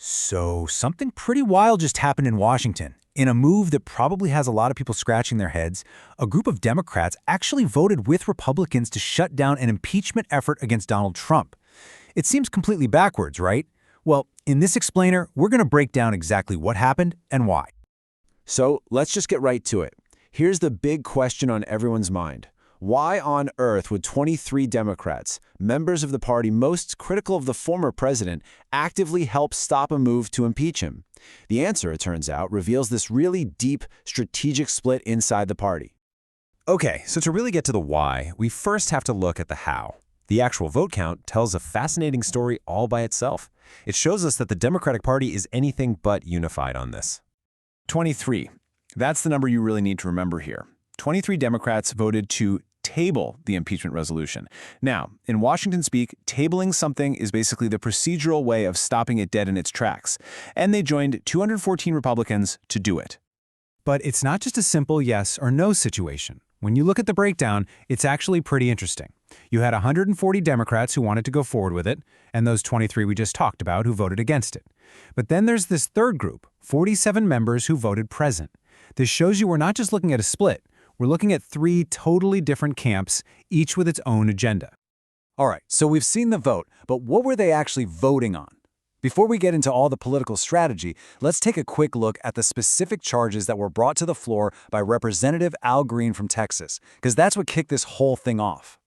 So something pretty wild just happened in Washington. In a move that probably has a lot of people scratching their heads, a group of Democrats actually voted with Republicans to shut down an impeachment effort against Donald Trump. It seems completely backwards, right? Well, in this explainer, we're going to break down exactly what happened and why. So let's just get right to it. Here's the big question on everyone's mind. Why on earth would 23 Democrats, members of the party most critical of the former president, actively help stop a move to impeach him? The answer, it turns out, reveals this really deep strategic split inside the party. Okay, so to really get to the why, we first have to look at the how. The actual vote count tells a fascinating story all by itself. It shows us that the Democratic Party is anything but unified on this. 23. That's the number you really need to remember here. 23 Democrats voted to table the impeachment resolution. Now, in Washington speak, tabling something is basically the procedural way of stopping it dead in its tracks, and they joined 214 Republicans to do it. But it's not just a simple yes or no situation. When you look at the breakdown, it's actually pretty interesting. You had 140 Democrats who wanted to go forward with it, and those 23 we just talked about who voted against it. But then there's this third group, 47 members who voted present. This shows you we're not just looking at a split. We're looking at three totally different camps, each with its own agenda. All right, so we've seen the vote, but what were they actually voting on? Before we get into all the political strategy, let's take a quick look at the specific charges that were brought to the floor by Representative Al Green from Texas, because that's what kicked this whole thing off.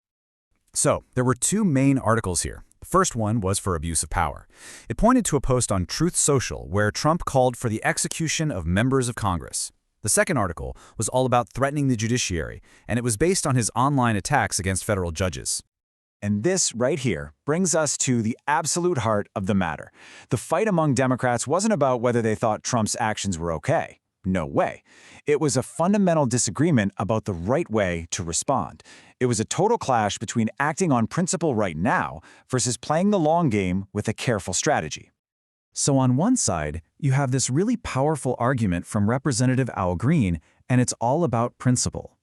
So, there were two main articles here. The first one was for abuse of power. It pointed to a post on Truth Social where Trump called for the execution of members of Congress. The second article was all about threatening the judiciary, and it was based on his online attacks against federal judges. And this right here brings us to the absolute heart of the matter. The fight among Democrats wasn't about whether they thought Trump's actions were okay. No way. It was a fundamental disagreement about the right way to respond. It was a total clash between acting on principle right now versus playing the long game with a careful strategy. So on one side, you have this really powerful argument from Representative Al Green, and it's all about principle.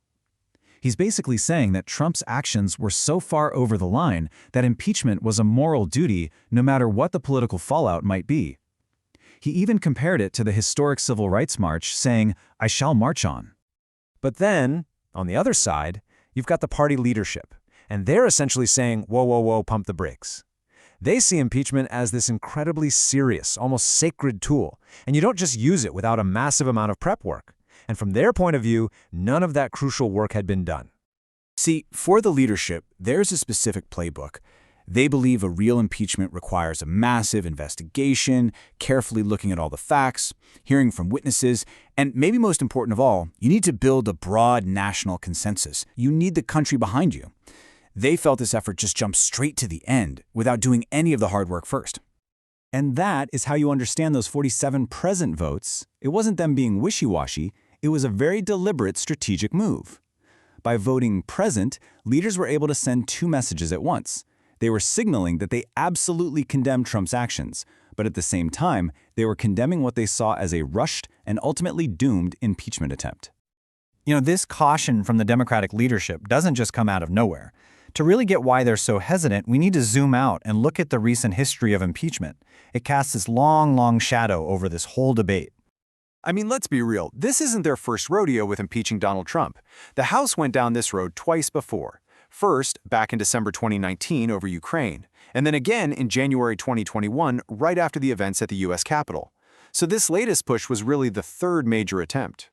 He's basically saying that Trump's actions were so far over the line that impeachment was a moral duty no matter what the political fallout might be. He even compared it to the historic Civil Rights March, saying, "I shall march on." But then, on the other side, you've got the party leadership, and they're essentially saying, whoa, whoa, whoa, pump the brakes. They see impeachment as this incredibly serious, almost sacred tool, and you don't just use it without a massive amount of prep work. And from their point of view, none of that crucial work had been done. See, for the leadership, there's a specific playbook. They believe a real impeachment requires a massive investigation, carefully looking at all the facts, hearing from witnesses, and maybe most important of all, you need to build a broad national consensus. You need the country behind you. They felt this effort just jumped straight to the end without doing any of the hard work first. And that is how you understand those 47 present votes. It wasn't them being wishy-washy, it was a very deliberate strategic move. By voting present, leaders were able to send two messages at once. They were signaling that they absolutely condemned Trump's actions, but at the same time, they were condemning what they saw as a rushed and ultimately doomed impeachment attempt. You know, this caution from the Democratic leadership doesn't just come out of nowhere. To really get why they're so hesitant, we need to zoom out and look at the recent history of impeachment. It casts this long, long shadow over this whole debate. I mean, let's be real. This isn't their first rodeo with impeaching Donald Trump. The House went down this road twice before. First, back in December 2019 over Ukraine, and then again in January 2021, right after the events at the U.S. Capitol. So this latest push was really the third major attempt.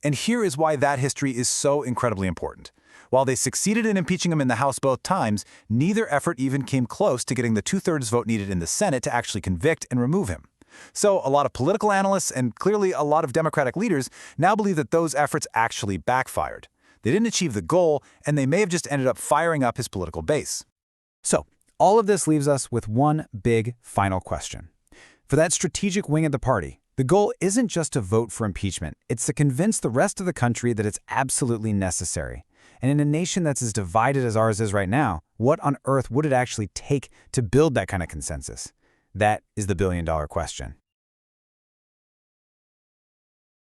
And here is why that history is so incredibly important. While they succeeded in impeaching him in the House both times, neither effort even came close to getting the two-thirds vote needed in the Senate to actually convict and remove him. So a lot of political analysts and clearly a lot of Democratic leaders now believe that those efforts actually backfired. They didn't achieve the goal, and they may have just ended up firing up his political base. So, all of this leaves us with one big final question. For that strategic wing of the party, the goal isn't just to vote for impeachment, it's to convince the rest of the country that it's absolutely necessary. And in a nation that's as divided as ours is right now, what on earth would it actually take to build that kind of consensus? That is the billion-dollar question.